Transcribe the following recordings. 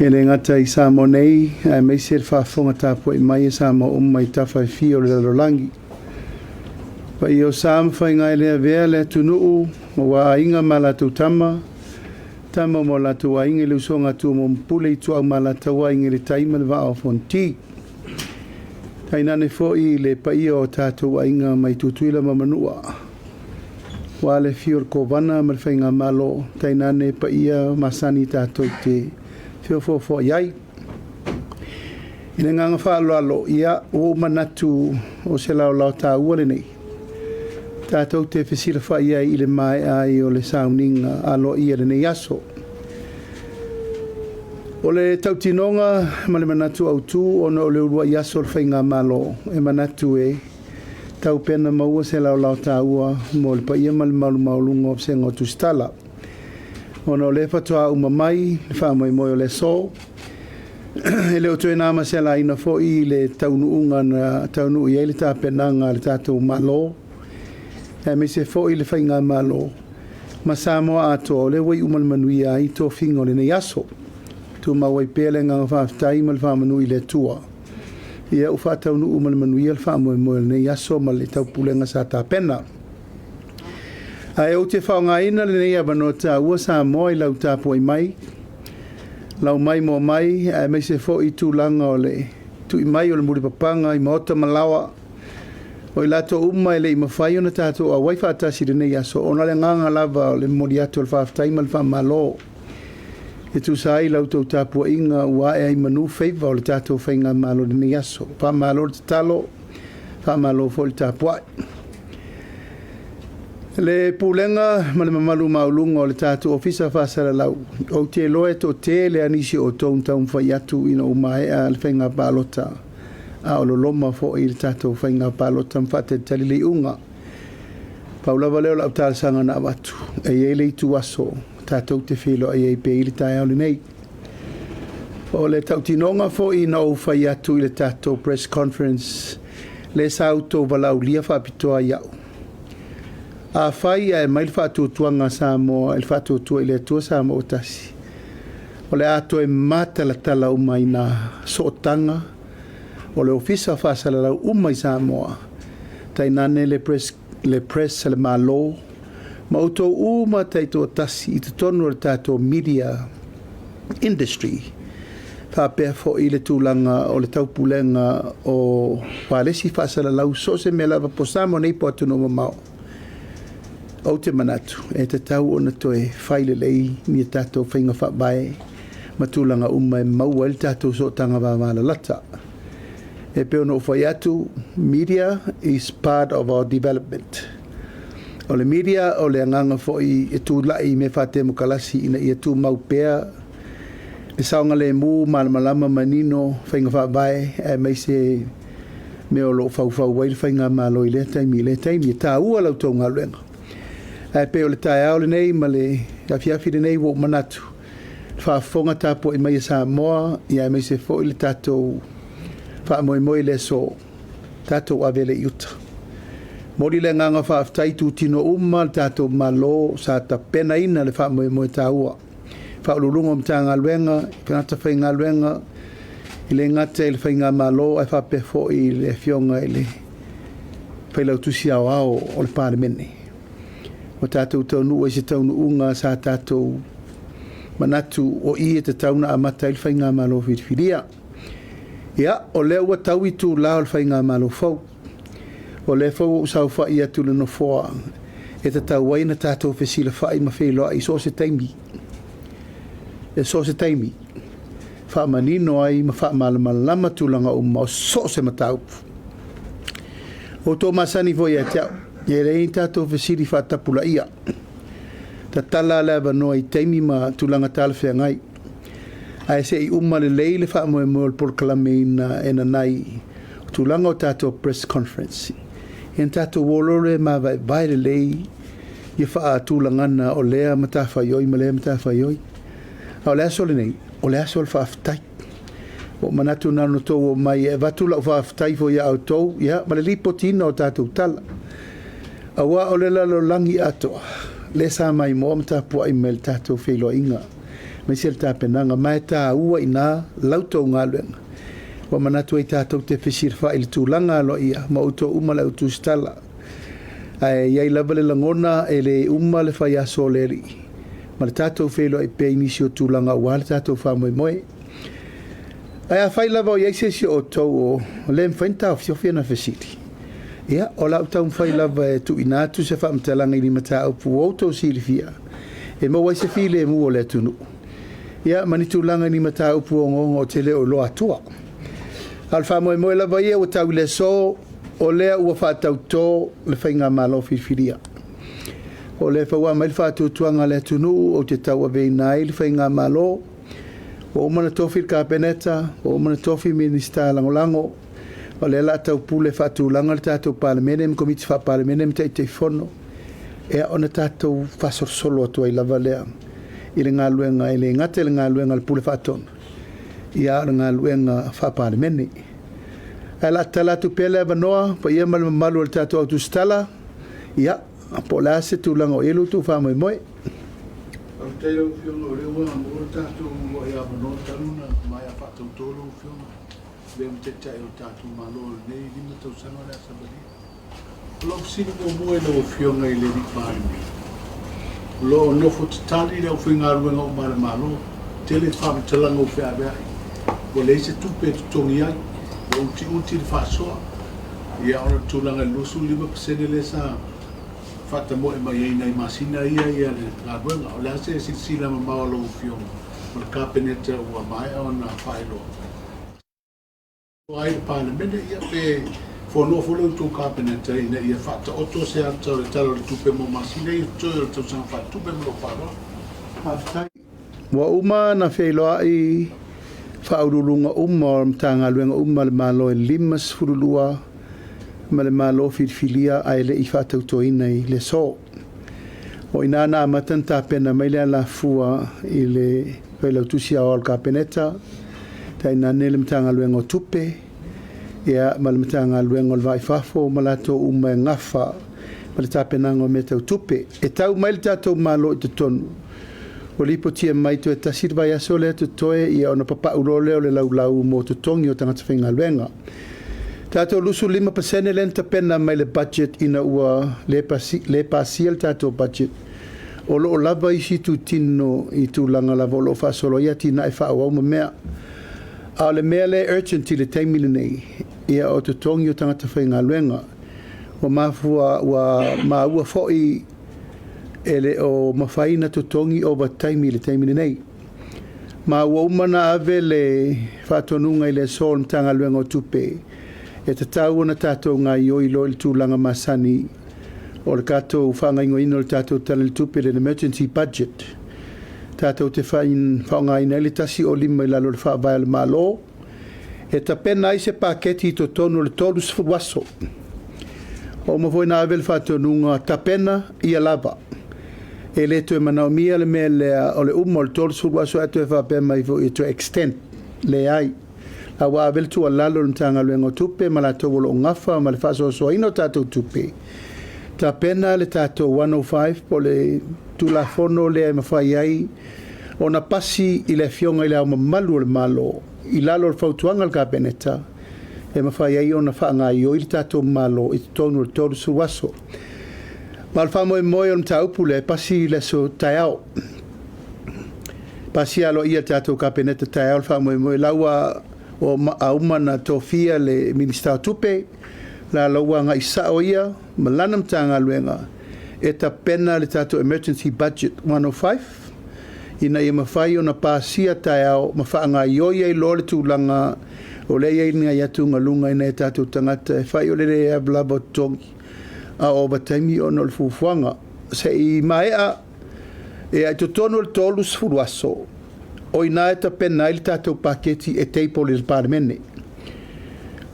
Ele ngata I Sāmoa nei, me se whaafonga tāpua I mai Sāmoa mai tawhai fio le lolangi. Pa I o Sāmoa whai ngai lea vea lea tunuu, mo wa inga malatu tama mo latu wa inga lusonga tu mo mpule I tua malata wa inga le taima le vaa o fonti. Tainane fo I le pa I o tātou wa inga mai tutuila mamanua. Wa le fio ko vana mal whai ngā malo, tainane pa ia masani tātou te fo yai ina nganga whaaloalo ia o manatu o se lao tā uale nei tātou te whesira wha ia I le mai ai o le sauninga alo ia le nei aso o le tautinonga ma le manatu au tū o na o le Ulua'i aso le whainga malo e manatu e tau pena maua se lao tā ua mo le pa ia ma le maulunga o se ngotu stala Ono le patoa umamai, le whaamoi moi o le so. Ele o tue nāma se la ina fo I le taunuunga na taunu I le tāpenanga le tātou malo. E me se fo I le whainga malo. Ma Sāmoa ato le wai umal manuia I tō whingo le nei aso. Tu mawai pēle ngā whaafitai ma le whaamanui le tua. Ia u whaataunu umal manuia le whaamoi moi le nei aso ma le taupulenga sa tāpena. Ai o te whaonga ina le nei abano tā ua Sāmoa I lau tāpua I mai. Lau mai mo mai, ai mai se fo I tūlanga o le tu I mai o le muripapanga I maota malawa. O I lato uma le I mawhai o na tātou a waifa atasi le nei aso. O na le nganga lava o le moriato le whaaftai ma le whaamalo. E tu sai lau tau tāpua inga ua e ai manu feiva o le tātou whainga malo le nei aso. Whaamalo le talo, whaamalo fo le tāpua. Le pulenga ma le mamalu maulunga o le tātou ofisa whaasara lau. O te loe to te le anisi o tōng taun whai atu ina umae a le whainga pālota. A o lo loma fo I le tātou whainga pālota mwhate talile unga. Paulawa leo lau tāsanga na watu. E ele I tu aso. Tātou te whilo e pe I le tai au le nei. O le tautinonga fo I na o whai atu I le tātou press conference. Le sauto walau lia whapitoa iau. A whai e mai le whaatutuanga Sāmoa, le whaatutua I le atua Sāmoa o tasi. O le ato e mata la tala umai na sootanga. O le ofisa whaasala lau umai Sāmoa. Tainane le press le malo. Ma uto uma taito tasi I te tonu le tātou media industry. Whapea fo I le tūlanga o le taupulenga o whalesi whaasala lau so se me lava po Sāmoa nei po atu no mamao. O te manatu, e te tau o na toe whaile lei ni tātou whainga whabae ma tūlanga uma e maua il tātou so tanga wāmala lata. E peo no whai atu, media is part of our development. O le media o le anganga fwoi e tū lai me whate mukalasi ina i tū mau pēa. Le saonga le mū malamalama manino whainga whabae e mai se me o lo whau wail whainga malo I le taimi e tā ua lau tō ngā luenga. Ai pe o le tai au le nei ma le afiafi le nei wo manatu. Whaafonga tāpo I mai Sāmoa I ai mai se fo I le tātou whaamoe le so tātou avele iuta. Mori le nganga whaaftai tu tino uma le tātou malo sa ta pena ina le whaamoe tā ua. Whaalulunga mta ngā luenga, kanata whai ngā luenga, I le ngata I le whai ngā malo ai whape fo I le fionga I le whailau tusi au o le Parliamentary. O tātou taunu o se taunu unga sa tātou manatu o I te tauna a mata I whainga malo whiriwhiria. Ia, o leo wa tau I tū lao whainga malo fau. O le fau o sau whai atu le no fua. E te tau waina tātou whesila whai ma Feiloa'i so se taimi. E so se taimi. Wha manino ai ma wha malamalama tūlanga o ma so se matau. O tō masani voi a tiau. E rei tātou whesiri whatapula ia. Ta tala lewa noa I teimi ma tūlanga tālawhia ngai. Ai se I uma le leile whaamoe moe por kalame ina nai. Tūlanga o tātou press conference. E tātou wolore ma vai le lei. Ia wha tūlangana o lea matawhaioi ma lea matawhaioi. O lea sole nei. O lea sole whaaftai. O manatu nano tō o mai e watula o whaaftai fo ia au tō. Ia, ma le lipotina o tātou tala. Awa o le lalo langi atoa. Le sa mai mo mta po I mel tātou Feiloa'iga. mai se ta penanga mai ta ua ina lauto ngaluenga wa manatu ai tātou te whisir wha ili tūlanga lo ia ma uto uma le utu stala ai iai lava le langona e le uma le whai aso leri ma le tātou whelo i pe inisi o tūlanga ua le tātou wha moe moe ai a whai lava o iai se si o tau o le mwhainta o whiofia na whisiri ia o lau tau mwhai lava e tu inatu se wha mtalanga ili mata au pu o tau siri fia e mawai se file e mu o le tunu ia mani tūlanga ni mata au pu o ngongo o te leo loa tua Alfa moe moe la vaia o tau le so o lea ua whātau tō le whainga malo whiwhiria. O le whaua mai le whātau tuanga le tunu o te tau a vei nai le whainga malo. O umana tofi ka peneta, o umana tofi minista langolango. O le la tau pule whātau langa le tātou Palemia komiti wha Palemia te te whono. Ea ona tātou whasor solo atua i lava lea. I le ngā luenga, i le ngate le ngā luenga le pule whātona. Ia ngā luenga whapalemene. E la tala tu pele vanoa, pa ia malu al tatu au tu stala, ia, po la se tu langa o elu tu whamoe moe. Au te au whionga o rewa, mō tatu o ia vanoa taluna, mai a whatau tōru o whionga. Leo te tai o tatu malo, nei lima tau sanga rea sabari. Lau sini mo moe no o whionga i le ri pārimi. Lo nofo te tali reo whinga ruenga o mare malo, tele whame talanga o whiawai. O le se tupe tutongi ai, o uti le whasoa. Ia ora tūlanga lusu 5% le sa whata moe mai ei nei masina ia le ngā ruenga. O le ase e sila ma maua lo whionga. O le kāpeneta ua mai o na whailoa. O ai le Palemia ia pe whanofo leu tō kāpeneta ina ia whata oto se ata le talo le tupe mo masina ia tō le tau sanga whata tupe mo lo wharoa. Wa uma na Feiloa'i whaurulunga o mtanga luenga le malo e limas furulua ma le malo whiwhilia ai le i whatau toina i le so. O ina na amatan ta pena mai le la fua i le Feiloatusi a ol kapeneta ta ina ne le mtanga luenga o tupe ia ma le mtanga luenga o le vaifafo ma lato uma e ngafa ma le ta penanga o me tau tupe e tau mai le tatou malo i te tonu. O lipo tia mai tu e tasir vai aso le tu toe ia ona papa urole o le laulau mo tu tongi o tangata whainga luenga. Tātou lusu 5% lenta pena mai le budget ina ua le pasia le tātou budget. O lo lava isi tu tino i tu langa lava o lo whasolo ia tina e wha ma mea. A le mea le urgent i le taimile nei ia o tu tongi o tangata whainga luenga. O mafua ma ua foi ele o mawhaina tutongi o wataimi le taimine nei. Ma ua umana ave le whatonunga i le sol mtanga luenga o tupe. E te tau na tātou ngā ioi lo il tūlanga masani o le kātou whanga ingo ino le tātou tala le tupe le emergency budget. Tātou te whaonga ina le tasi o lima i lalo le whaavai le malo. E ta pena i se paketi to tonu le tolus fuwaso. O mawoina ave le whatonunga ta pena i lava. E le tu e manaumia le mea lea o le umo le tolu surwa so atu e whapema i vo i to extent le ai. A wa avel tu alalo le tanga luengo tupe ma la tau o ngafa ma le whaso so ino tātou tupe. Ta pena le tātou 105 po le tula fono le ai mawhai ai o na pasi i le fionga i le au mamalu le malo i lalo le whautuanga le kāpeneta e mawhai ai o na whaanga i o i le tātou malo i tonu le tolu surwa so. Ma le whamoe moe o mtaupu le pasi le so taiao. Pasi alo ia tātou kāpeneta taiao le whamoe moe laua o aumana tofia le Ministerial tupe la laua nga isa o ia ma lana mtanga luenga e ta pena le tātou emergency budget 105 ina ia mawhai o na pasia taiao ma whaanga ioia i lole tūlanga o le ia inga iatu ngalunga ina e tātou tangata e whai o le rea blabo tongi. A o bataimi o no le fufuanga se i maea e ai totono le tolus furuaso o ina e ta pena i le tātou paketi e teipo le Palemia.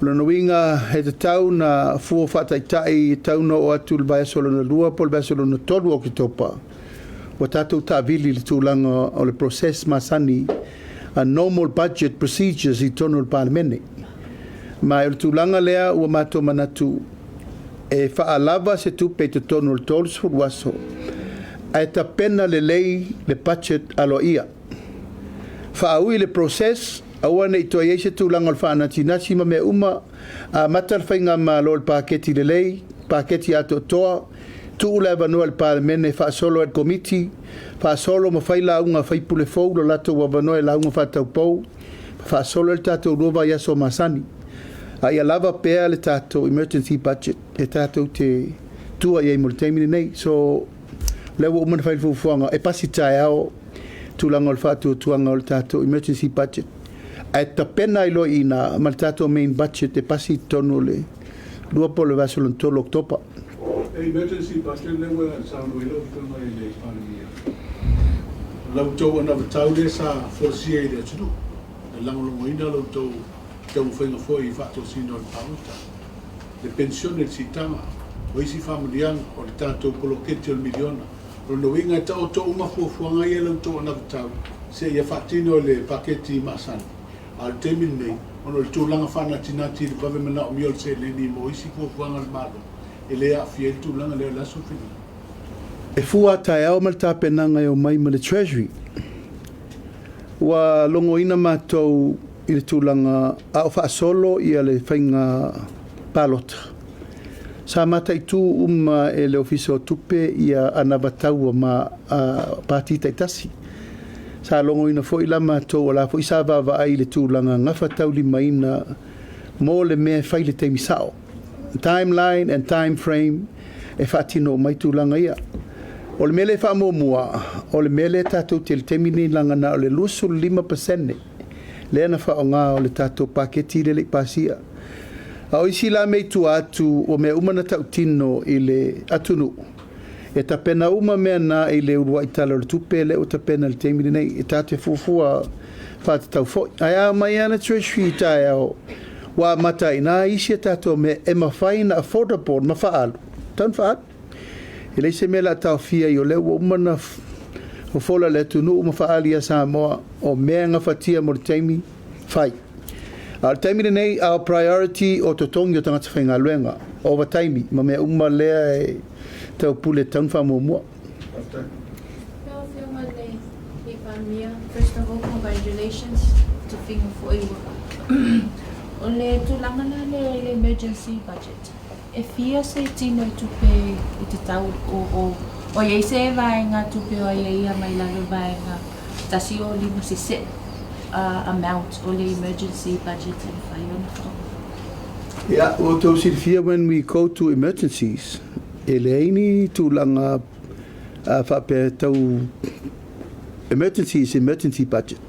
Lona winga he te tau na fuo whataitai tau no o atu le baesolo na lua po le baesolo na tolu o ki topa. Wa tātou tāwili le tūlanga o le process masani a normal budget procedures i tono le Palemia. Ma o le tūlanga lea ua mato manatu e whaalava se tupe te tonu le tolu furuaso. Ai ta pena le lei le budget alo ia. whaaui le process, aua nei toa eise tūlanga o whaanatinasi ma mea uma matal whainga ma lo le paketi le lei, paketi ato toa, tu ula vanua le Palemene whaasolo at committee, whaasolo ma whaila unga whaipule fau lo lato wa vanua la unga whatau pou, whaasolo le tātou rova yaso masani. Ia lava pea le tātou emergency budget, e tātou te tua iei mo le teimini nei, so lewa umana whailfufuanga, e pasi tae ao, tūlanga o le whātua tuanga o le tātou emergency budget. E tapena ilo i na ma le tātou main budget e pasi tonu le lua po le vasolon tolo oktopa. Emergency budget lewa Sāmoa ilo tūma i le Palemia. Lau tau ana vatau le sa Fosi e le atunu. Le langolongo ina lau tau tau whainga fwoi i whātua sino le pauta. Le pensione le sitama, o isi whamurianga o le tātou poloketi o le miliona. Rono inga ta o tō uma fuafuanga i lau tau ana vatau. Se ia whaatino le paketi maasani. Al temin nei, ono le tūlanga whanatinati le pawe mana o miol se le ni mo isi fuafuanga le malo. E lea fia le tūlanga lea laso whina. E fua tae au mal tāpenanga e o mai ma le Treasury. Ua longo ina mātou i le tūlanga a o whaasolo i a le whainga palota. Sa mata i tū e le ofiso tupe i a anawataua ma pātita i tasi. Sa longo ina fo i la mātou o la fo i sa vava ai le tūlanga ngawhatau li maina mo le mea whai le teimisao. Timeline and time frame e whaatino mai tūlanga ia. O le mele whaamomua, o le mele tātou te le temini langa na o le lusu 5%. Lea na wha o ngā o le tātou paketi le pasia. A o isi la mei tu atu o mea umana tau tino i le atunu. E ta pena uma mea na i le Ulua'i tala le tupe le o ta pena le temini nei. E tātou e fufua whātatau fo. Ai a mai ana treasury tae au. Wa mata ina isi e tātou me e mawhaina affordable ma whaalu. Tan whaalu. E leise me la tau fia i o leo umana o fola le tunu uma whaali a Sāmoa o mea ngawhatia mo le teimi whai. A le teimi nei our priority o totongi o tangata whainga luenga over taimi ma mea uma lea e tau pule taunwha mua. First of all, congratulations to Whinga Foiwa. O le tūlanga le emergency budget. E fia se tino i tupe i te tau o iei se vaenga tupe o iei a mai lalo vaenga tasi o lima si set amount o le emergency budget and whaiona. Yeah, o tau sirifia when we go to emergencies, e le eini tūlanga whape tau emergency budget.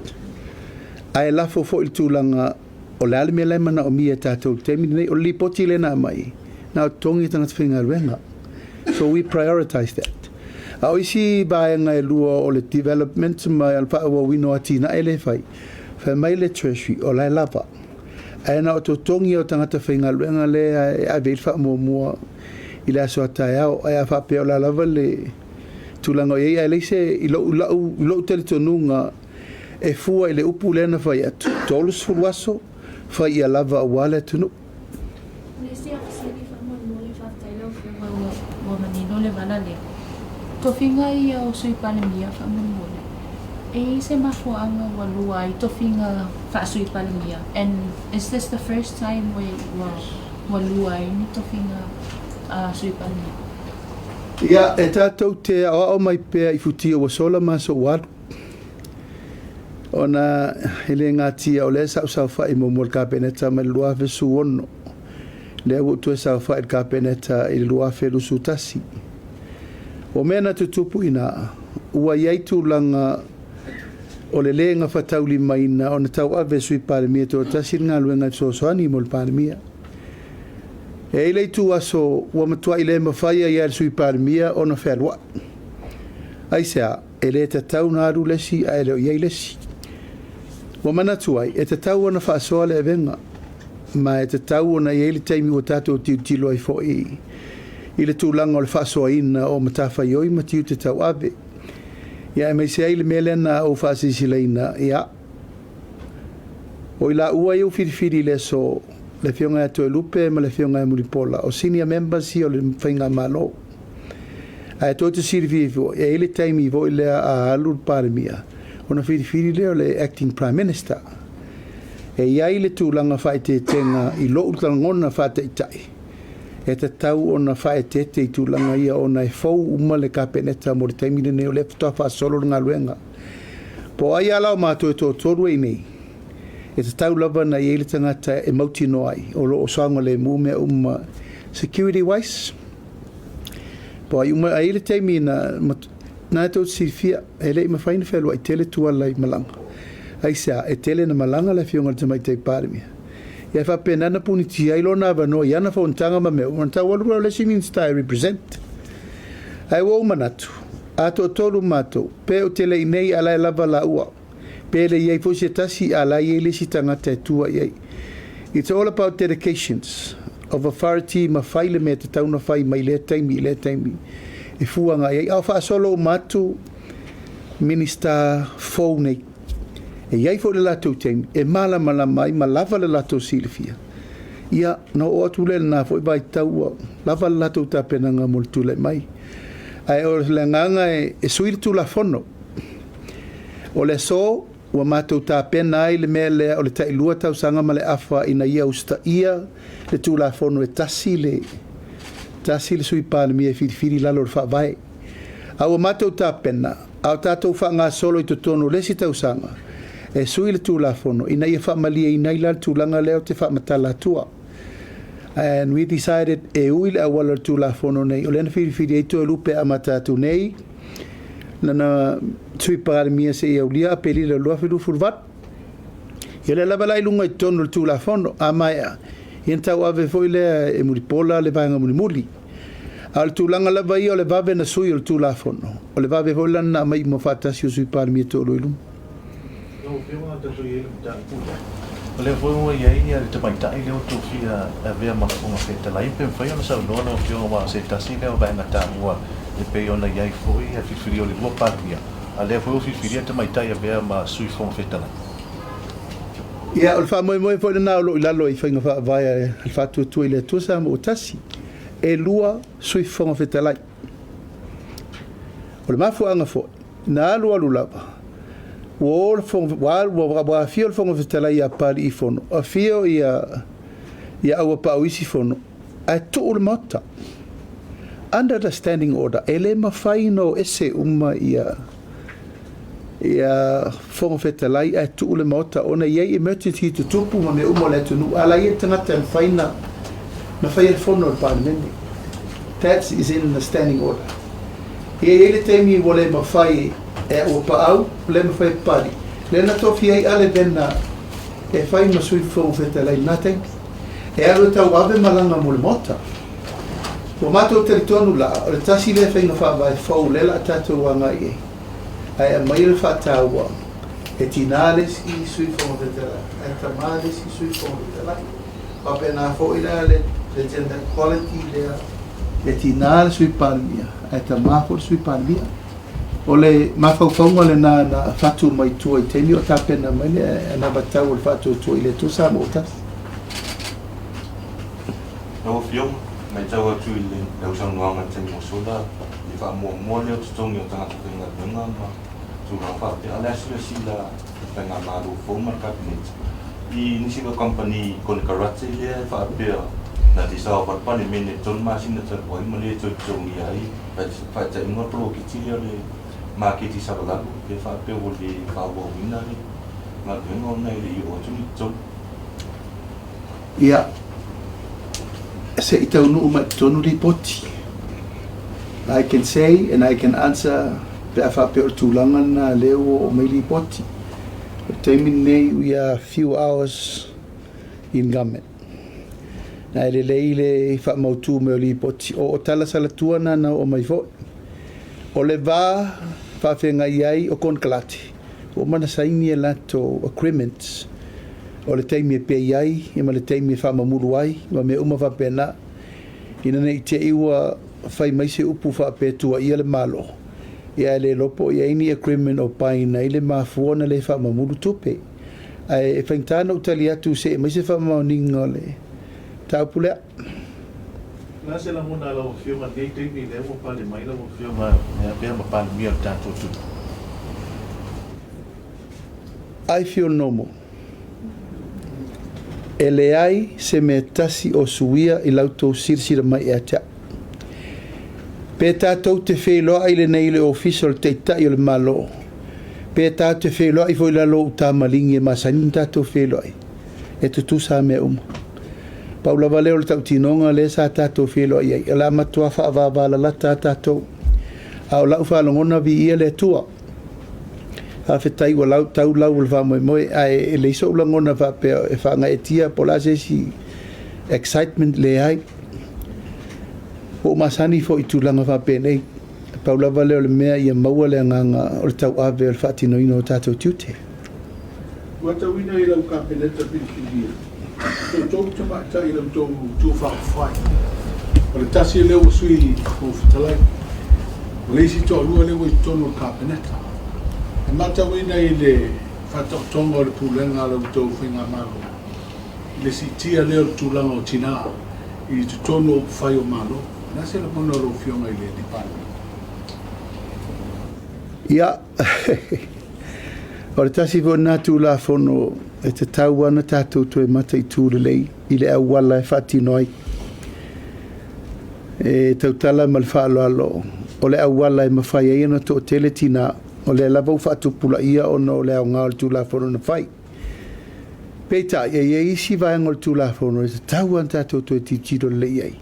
Ai lafo fo il tūlanga o le alime lemana o mia tātou temini nei o li poti le nā mai. Now tongi tangata whinga ruenga. So we prioritize that. A oisi baenga e lua o le development mai alpa awa wino ati na ele fai. Whai mai le treasury o lai lava. Aena o to tongi o tangata whinga ruenga le a veilwha mua i le aso atai au. Ai a whape o la lava le tūlanga o iei. Ai leise i lau tele tonunga e fua i le upu lena whai atu. Tolus fulwaso whai i a lava a wale tunu. Tofinga i o sui Palemia whamamole. E se mafuanga walua I tofinga wha sui Palemia. And is this the first time we walua I ni tofinga sui Palemia? Ia, e tātou te awa o mai pēr I futia wa sola maso waru. Ona hele ngā tia o le sau whai mo mol kāpeneta mai lua vesu ono. Le o tu sau whai kāpeneta I lua felusu tasi. O mena tutupu ina, ua iei tūlanga o le lenga whatauli maina o na tau ave sui Palemia tō tasir ngā luenga sosoani mo le Palemia. E ilei tū aso ua matua I le mawhaia I ar sui Palemia o na wherwa. Aisea, e le te tau na aru lesi a ele o iei lesi. Ua manatuai, e te tau o na whaasoa le evenga, ma e te tau o na iei le teimi o tātou tiutilo ai fo I le tūlanga o le whaasoaina o matawhai oi matiu te tau ave. Ia e mai se ai le melena o whaasisileina, ia. O I la ua iu whiriwhiri le so le whionga ato e lupe ma le whionga e mulipola o senior members I o le whainga malo. A e tō te sirivivo, e ele taimi vo I lea a alu Palemia. ona whiriwhiri leo le acting prime minister e iai le tūlanga whae te tenga i lo utangona whate i tai e te tau ona whae te te i tūlanga ia ona e fau uma le kapeneta mo le taimine neo le putoa wha solo ngā luenga po ai alau mātou e tō tōrua i nei e te tau lava na i eile tangata e mauti no ai o lo o sanga le mūmea security wise po ai uma ai le taimi na e tō sirifia e le ima whaina whelua i tele tua lai malanga ai sa e tele na malanga la fionga le tamaitei Palemia ia whapenana puni ti ai lona wano i ana whauntanga ma meo man tau walura le Ministerial I represent ai wau manatu ato tolu mato pe o tele inei ala lava la ua pe le iei fosi tasi ala iei le si tangata e tua iei it's all about dedications of authority ma whaile me te tauna whai mai le taimi e fuanga iei au wha solo matu minister fau nei e iai fo le lato taimi e mala mai ma lava le lato silifia ia no o atu le na fo i bai tau lava le lato tapenanga mo le tule mai ai o le nganga e sui tu la fono o le so ua matou tapena ai le mea lea o le taʻilua tausaga ma le afa ina ia ustaʻia le tulafono e tasi le sui palemia e filifili lalo le faavae aua matou tapena ao tatou faagasolo i totonu lesi tausaga e sui le tulafono ina ia faamalia inai la le tulaga lea o te faamatala atua and we decided e ui le auala le tulafono nei o lena filifili ai toe lupe a matatou nei lana sui palemia se ia ulia apeli le lua filufuluvat ia le lava lailunga i tonu le tulafono a maea ia tau ave foi lea e mulipola le vaega mulimuli a le tulaga lava ia o le vave na sui o le tulafono o le vave foi lana mai mo faatasi o sui palemia toʻaloiluma o le foi ua iai ia le tamaitaʻi lea o tofia avea malaʻuga fetalai pe mafai ona saunoa o fioga ma se tasi lea o vaega tāua e pei ona iai foi e filifili o le lua palemia a lea foi o filifilia tamaitaʻi avea ma sui foga fetalai ia o le faamoemoe foi lana o loʻi lalo i faiga faavae le faatuatua i le atua sa mo o tasi e lua sui foga fetalai o le mafuaaga foi na alualu lava ua afia o le foga fetalai ia pali i fono afia ia aua paauisi fono ae tuu le maota under the standing order ele mafai no ese uma ia foga fetalai ae tuu le maota ona iai emergency tutupu ma me uma le atunu ala ia tagata le faina na fai le fono le Parliamentary that is in the standing order ia iai le taimi ua le mafai e ua paau le mafai pali lena tofi ai ale vena e fai ma sui foga fetalai natai e alo tau ave malanga mo le maota o matou teritonu la o le tasi le faiga faavae fou le la tatou agai ai ae amai le faataua e tinā lesi sui foga fetalai ae tamā lesi sui foga fetalai faapena foʻi lea le gender equality lea e tinā le sui palemia ae tamā foʻi le sui palemia o le mafaufauga lenā na fatu mai tua i taimi o tapena mai le na vatau o le faatuatua i le tusa mo o tasi mai tau atu i le lausaunoaga taimi o sola i faamuamua lea o totogi o tagata faigaluega ma tulaga faapea a le asilasi la faiga malo fou ma le kabinete i nisi ka company kone karate lea faapea na te sawa palapale mene tonu masina talu ai ma le toitogi ai faataʻiga o polokiti lea o le maketi savalalu pe faapea ua le faauauina le galuega ona i le io atu ni totonu ia se i taunuu mai tonu ripoti I can say and I can answer pe a faapea o le tulaga na leo o mai ripoti o taimi nei we are few hours in government na e lelei le faamautū me o ripoti o talasalatua na o mai foʻi o le vā faafeagai ai o konakalati ua manasaini e latou agreements o le taimi e pei ai e ma le taimi e faamamulu ai ma mea uma faapena ina nei teʻi ua fai mai se upu faapetuaia le malo ia e lē lopo ia ini agreement o paina i le mafua na le faamamulu tupe ae e faigitana o tali atu se mai se faamaoniga o le taupulea na se la mona la ofio ma dei taimi le mo pale mai la ofio ma pea ma palemia o tatou tunu I feel normal. E le ai se me tasi o suia I lautou sirsira mai e atea. Pe tātou te wheloa I le nei le official te tai o le malo. Pe tātou te wheloa I foi lalo u tā malingi e masani tātou wheloa I. E tutu sa me uma. Paula valeo le tau tinonga le sa tātou wheloa I. E la matua whaavāvala la tātou. Au lau whalongona vi ia le tua. A whetai wa lau tau lau le wha moe e le iso ulangona wha pēo e wha ngai e tia po la se si excitement le ai. O masani fo I tūlanga wha pēnei. Paula valeo le mea ia maua le nganga o le tau ave o le wha tino ino o tātou tiute. Wata wina I lau ka peneta pinkiria. Tō tama ta I lau tō whakawhai. O le tasi leo sui o whitalai. O leisi tō alua leo I tono ka peneta. E mata wina I le whatotonga o le pūlenga lau tō whinga malo. I le si tia leo tūlanga o tina I te tono o whai o malo. Nā se la pona ro fionga I le di pāna. Ia, o le tasi fo nā tū la whono e te tau ana tātou tu e mata I tūre lei I le au wala e whatino ai. E tau tala ma le whaaloalo. O le au wala e mawhai ai ana tō tele tina o le lavau whaatupula ia o no le au ngā o le tū la whono na whai. Peita, e isi vaenga o le tū la whono e te tau ana tātou tu e titiro lei ai.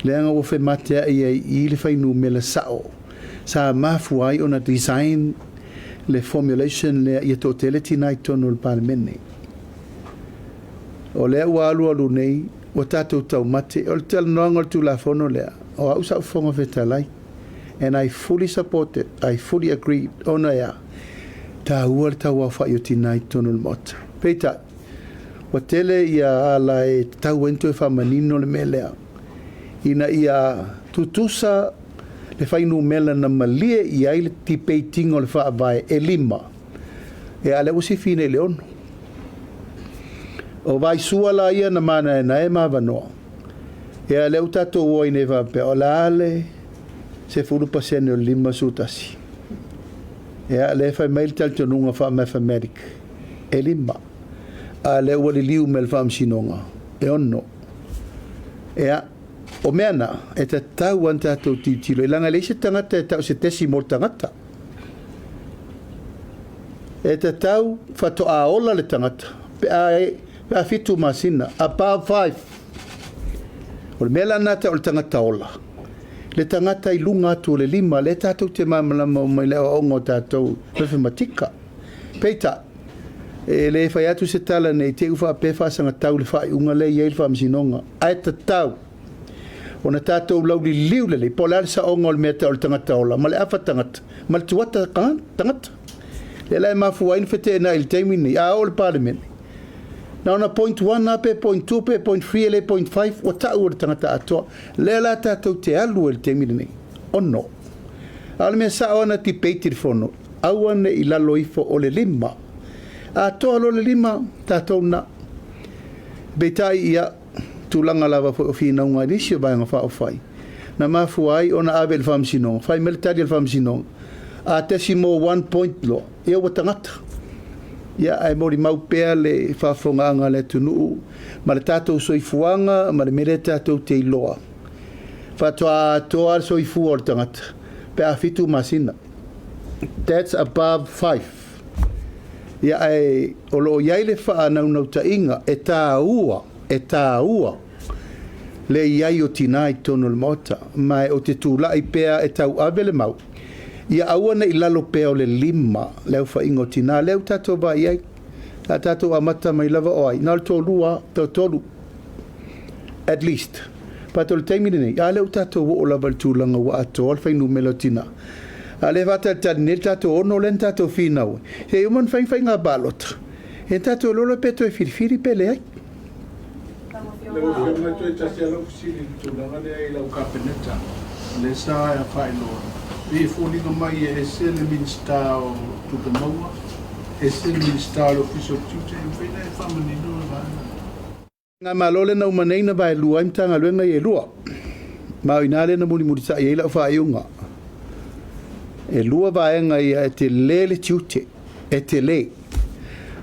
Le anga o fe matea I le whainu me le sao. Sa mafu ai o na design le formulation le I tō tele tina I tono le Parliamentary. O le ua alu nei, o tātou tau mate, o le tala noanga o le tū la whono lea, o au sa ufonga whetalai. And I fully support it. I fully agree. Ona ia. Ta ua le tau au whai o tina I tono le mota. Peita, wa tele ia ala e tau ento e whamanino le melea. Ina ia tutusa le whainu mela na malie I ai le tipeitingo le whaavae e lima. E ale usi fine le ono. O vai suala ia na mana e na e mawanoa. E ale utato oi ne vape o la ale se 10% o lima sutasi. E ale whai mail tal tonunga wha mathematic. E lima. Ale ua li liu mel wha msinonga. E ono. E a o meana e te tau an tātou titilo. I langa le se tangata e tau se tesi mo tangata. E te tau whato a ola le tangata. Pe a fitu masina. Above 5. O le mela nata o le tangata ola. Le tangata I lunga atu le lima. Le tātou te mamalama o mai leo ongo tātou mathematika. Peita. E le whai atu se tala nei te uwha pe whasanga tau le whai unga le i eil wha msinonga. Ai te tau. O na tātou lau li liu lele, po lea sa onga o le mea te o le tangata ola, ma le awa tangata, ma le tuata tangata. Le lai mafu wain whete na il teimi ni, a o le Parliamentary. Na ona point 1 na pe, point 2 pe, point 3 ele, point 5, o tau o le tangata atoa, le la tātou te alu o le teimi ni, o no. A le mea sa ona ti peitir fono, awane I lalo ifo o le lima. A toa lo le lima, tātou na. Beitai ia, tūlanga lava fo o whina unga nisi o bainga wha o whai. Na mafu ai o na awe le whamsinong, whai militari le whamsinong. A tesi mo 1 point lo, e o tangata. Ia ai mori mau pēr le whawhonganga le tunu, ma le tātou soifuanga, ma le mere tātou te iloa. Whatoa toa soifua o le tangata, pe a fitu masina. That's above 5. Ia ai o lo iai le wha anau nau ta inga, e tā ua le iai o tina I tono le mota mai o te tūla I pēa e tau awe le mau ia awana I lalo pēa o le lima leo wha ingo tina leo tato ba iai a tato amata mai lava oai na le tōlua tolu at least pato le taimine nei a leo tato o lava le tūlanga wa ato al whainu melo tina a le vata tani ne tato ono len tato whinaue he uman whainga balota he tato lolo peto e whirifiri pele ai Leo fiona tu e tasi alo kusiri tūlanga le ai lau ka peneta. Le Sāmoa Feiloa'iga. Vi fōlinga mai e se le Ministerial o Tupumaua. E se le Ministerial o Fiso Tute. E whina e whamanino e vana. Ngā malole na umaneina vai lua imtanga luenga I lua. Mau inale na muni murisa I eila whaaiunga. E lua vaenga I te le tute. E te le.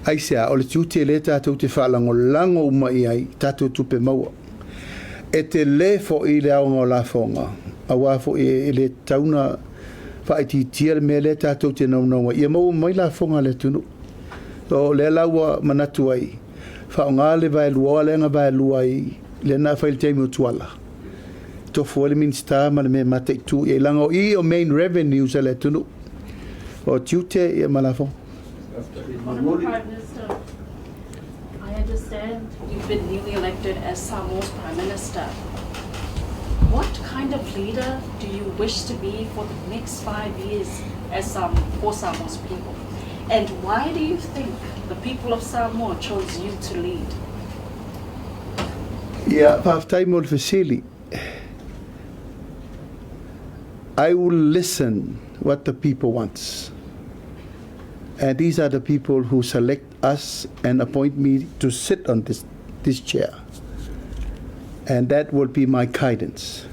ai sea o le tiuti le tātou te whaalango umai ai tātou tupe maua. E te le fo i le aonga o la fonga. A wafo e le tauna whaiti tia le me le tātou te naunaua. Ia mau mai la fonga le tunu. O le laua manatu ai. Whaonga le vai lua le nga vai lua i le na whaile teimi o tuala. Tofu le minsta ma le me mate tu e langa o i o main revenues le tunu. O tiute e malafo. Honourable Prime Minister, I understand you've been newly elected as Samoa's Prime Minister. What kind of leader do you wish to be for the next 5 years for Samoa's people? And why do you think the people of Samoa chose you to lead? Yeah, Paftaimol Vasili. I will listen what the people wants. And these are the people who select us and appoint me to sit on this chair. And that will be my guidance.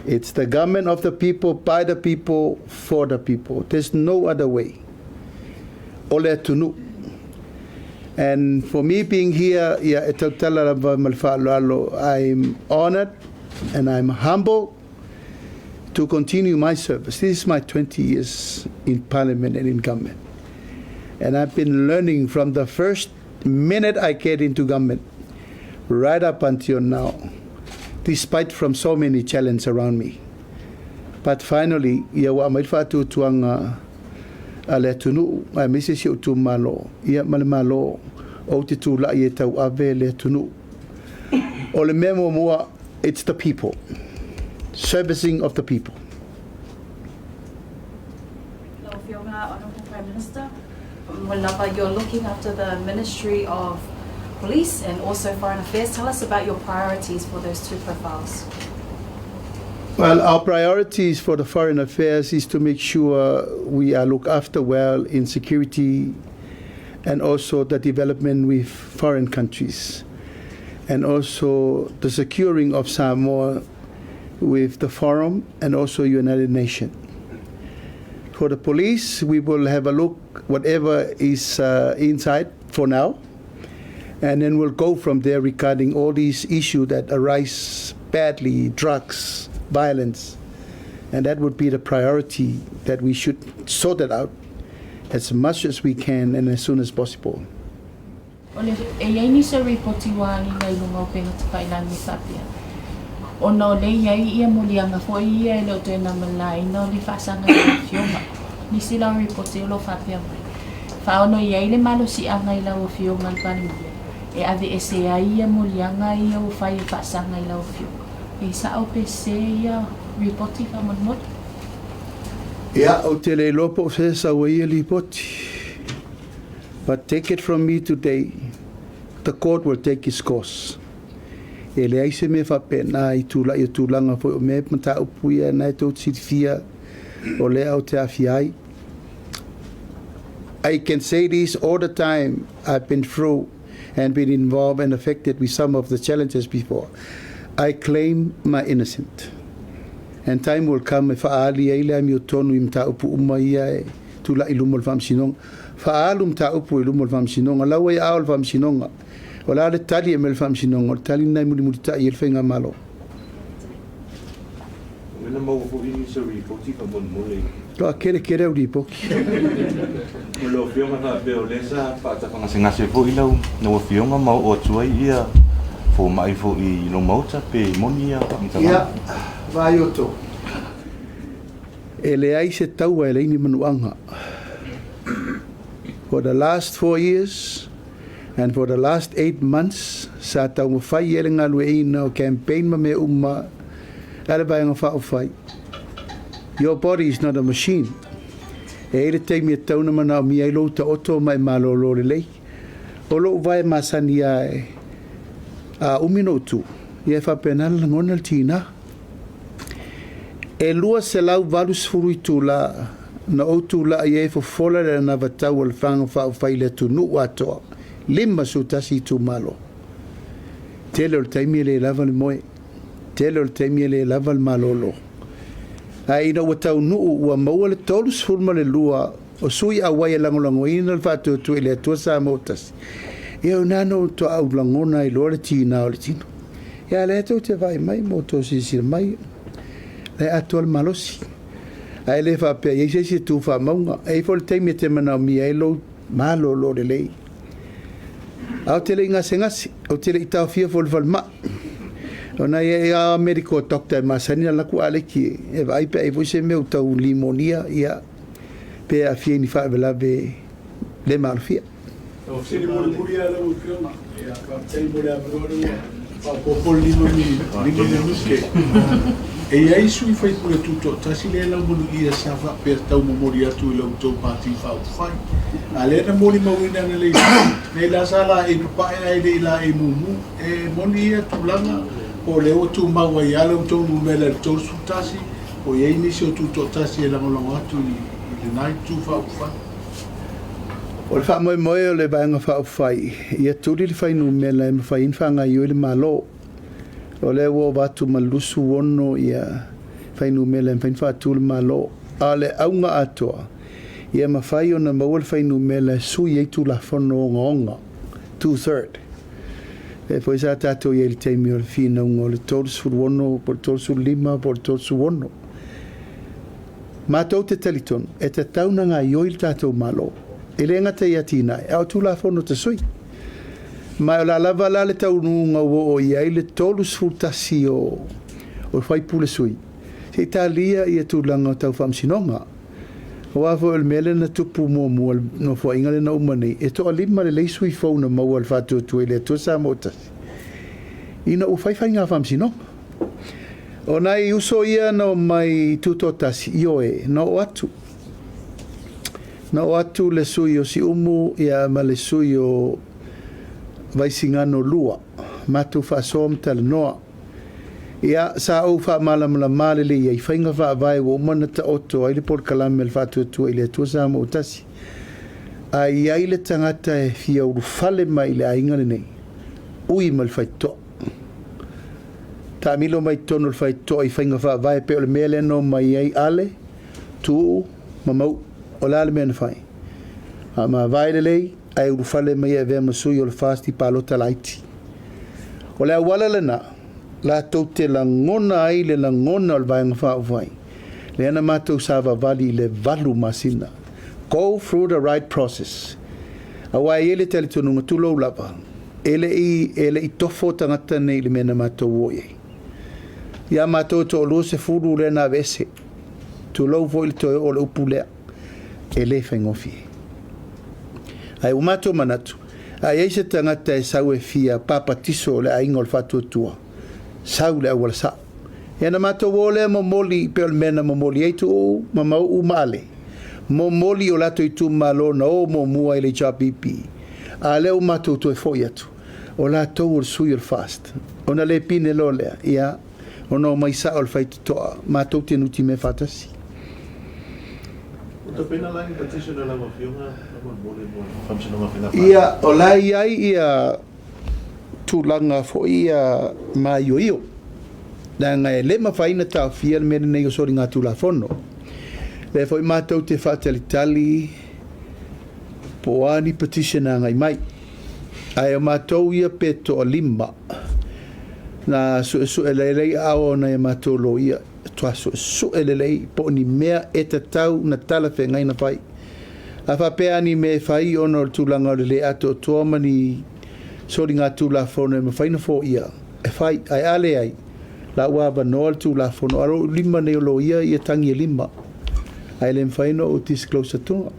It's the government of the people, by the people, for the people. There's no other way. Ole tunu. And for me being here, I'm honored and I'm humble to continue my service. This is my 20 years in Parliament and in government. And I've been learning from the first minute I get into government, right up until now, despite from so many challenges around me. But finally, iawa mai fatu tuanga ale tunu, ai misi si utu malo, ia male malo, o te tu la ie tau ave le tunu. O le memo mua, it's the people, servicing of the people. Honourable Prime Minister, you're looking after the Ministry of Police and also Foreign Affairs. Tell us about your priorities for those two profiles. Well, our priorities for the Foreign Affairs is to make sure we are looked after well in security and also the development with foreign countries and also the securing of Samoa with the Forum and also United Nations. For the police, we will have a look whatever is inside for now, and then we'll go from there regarding all these issues that arise badly, drugs, violence, and that would be the priority that we should sort it out as much as we can and as soon as possible. O no le iai ia mulianga fo ia lo te na malai no li fasanga le fioma ni sila reporti lo fapia mai fa ono iai le malo si anga ila o fioma le Palemia e ave ese ia mulianga ia o fai fasanga ila o fioma e sa o pese ia reporti fa mon ia o te le lopo se sa o ia reporti, but take it from me today, the court will take its course. E le aise me whapena I tūlanga fo o me mata upuia nai tō tirifia o le Aotearoa. I can say this all the time. I've been through and been involved and affected with some of the challenges before. I claim my innocence. And time will come if aali ai le mi o tonu I mta upu umaia e tula I lumol famsinong. Faalu mta upu I lumol famsinong. Alawa I aol famsinong. Wala le tali e mel famsinong. O tali nai muli muli ta I el whenga malo. Wena mau fo I sa ripoti ka mon mole. Toa kere uri poki. Lo fionga na beo lesa pa ta fanga singa se fo I lau no fionga mau o tuai ia fo mai fo I no mauta pe monia pa mta. Ia vai o to. E le ai se taua e leini manuanga. For the last 4 years and for the last 8 months, sa tau mo fai ele ngā lue ina o campaign ma me umma, ala vai ngā whao fai. Your body is not a machine. E ere te mi e tauna mana o mi ai lo ta oto mai malolo le lei. O lo vai masani ai a umino tu. Ia wha penala ngonal tina. E lua se lau valus furu I tūla na o tūla I e fo fola le na vatau al whanga whao whai le tu nu watoa. Lima su tasi tu malo. Tele o taimi le lava le moe. Tele o taimi le lava le malolo. A ina wa tau nuu ua maua le tolu sfurma le lua o sui a wai langolango ina le fatu tu ile tu Sāmoa tasi e o nano to au langona I lore tina o le tino ia le to te vai mai mo to sisi mai le atol malosi ai le fa pe ye se tu fa maunga e fo le temi te mana mi ai lo malo lo le lei au te le inga sengasi o te le itau fia fo le falma ona ye a medical doctor masani la ku ale ki e vai pe e você meu tau limonia ia pe a fia ni fa vela be le malfia o se mo le buria la ufiona ia ka te mo le abrodo pa po limoni muske e ai sui fai pure tutto tasi le la mo ia sa fa per tau memoria tu lo to parti fa fai ale na mo li mawina na le la sala e pa ai de la e mumu e monia tu langa o le o tu maua I ala o tau numela le tau sutasi o iei nisi o tu totasi e langolongo atu I le nai tu whaufai. O le wha moe moe o le vaenga whaufai ia turi le whai numela e mawhai inwhanga I o le malo o le o watu malusu wono ia whai numela e mawhai whatu le malo a le aunga atoa ia mawhai o na maua le whai numela e sui e tu la whono o ngonga 2/3 e foi sa tato ia le teimi o le fina unga o le tolu suruono por tolu surulima por tolu suruono matou te talitonu e te tauna ngā ioi le tatou malo e le ngata ia tina e au tu la whono te sui mai o la lava la le taununga o iai le tolu surutasi o whai pule sui se italia ia tu langa tau whamsinonga o afo el mele na tupu mo no fo ingale na umani e to alima le leisu I fo na mo al fatu tu ile to Sāmoa ina u fai nga fam sino ona I uso ia no mai tuto tasi io e no atu le sui o si umu ia ma le sui o vai singano lua matu fa som tal noa ia sa o fa malamala malele ia I fainga fa vai o mana ta oto ai le por kalame le fatu tu ile tu Sāmoa tasi ai ai le tangata e fia u fale mai le ainga nei ui mal fai to ta milo mai tono le fai to I fainga fa vai pe o le mele no mai ai ale tu mamau o la le men fai ma vai le lei ai u fale mai e ve masui o le fasti palota laiti o le wala le na la tau te langona ai le langona o le vaenga whaavai. Le ana mātou sāwa vali le valu masina. Go through the right process. Awa ele tali tonunga tulo lava. Ele I tofo tangata nei le mena mātou oye. Ia mātou to lo se furu le na vese. Tulo vo il to o le upulea. Ele whaingofi. Ai o mātou manatu. Ai eise tangata e sau e fia papatiso le aingo le fatu tua. Sau le awala sa. Ia na mato wole momoli pe o mena momoli eitu o mamau umale. Momoli o lato I tu malo na o momua I le JPP. A leo mato to e foi atu. O lato o sui o fast. Ona le pine lolea. Ia ona o mai sa o le faitu toa. Mato te nuti me fatasi. Ia o lai ai ia tulanga fo ia maioio na ngai le mafaina ta fia me nei o sori ngatu la fono le foi matou te fatalitali po ani petition ngai mai ai o matou ia peto lima na su ele ao na matou lo ia tua su ele po ni mea eta tau na tala fe ngai na fai a fa pe ani me fai ono tulanga le ato tuamani sori ngatu la fono me faina fo ia e fai ai ale ai la wa ba no tu la fono aro lima ne lo ia ia tangi lima ai le faino o disclose to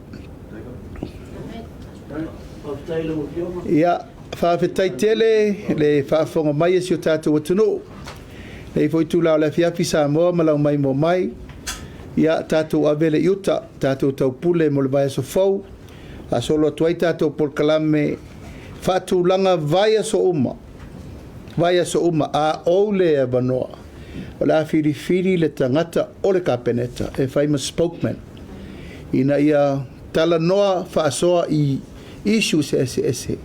ia fa fetai tele le fa fonga mai si o tatu watuno e foi tu la fia fisa mo mala mai mo mai ia tatu avele yuta tatu tau pule mo le vai so fou a solo tuai tatu por kalame fatu langa vaya so uma a ole e banoa o la firi le tangata o le kapeneta e famous spokesman ina ia tala noa fa soa I issues ese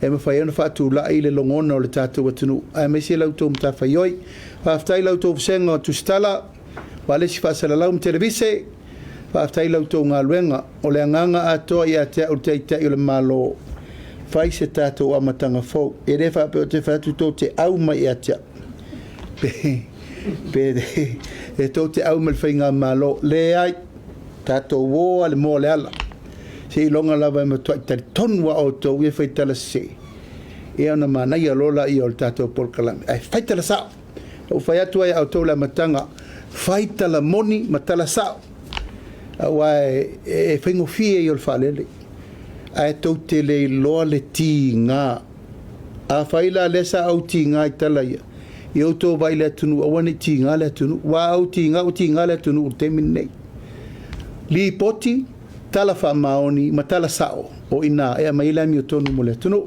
e me fai ona fatu la ile longona o le tatu watunu a me se lauto mta faioi fa aftai lauto senga tu stala wale si fa sala laum televise Whaaftai lau tō ngā luenga, o le anganga atoa i atea o te itai o le malo. Whai se tātou amatanga fau, e re whaape o te whaatu tō te au mai i atea. E tō te au mai whai ngā malo, le ai, tātou woa le mō le ala. Se i longa lava e matua i tari tonua o tō ue whai tala se. E ana mānai a lola i o le tātou polkalami. Ai, whai tala sao. O whai atua i au tō le matanga, whai tala moni ma tala sao. Wai e whaingo fie i o le whalele. Ai tau te le loa le tī ngā. A whaila lesa au tī ngā i tala ia. I au tō vai le atunu, awane tī ngā le atunu. Wa au tī ngā le atunu o te minei. Li poti, tala wha maoni, ma tala sao. O ina, ea maila mi o tonu mo le atunu.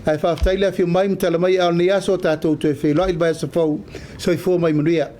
Ai whaaftaile a whio mai, mtala mai au ni aso tātou tu e whelai il bai sa fau, so i fō mai manuia.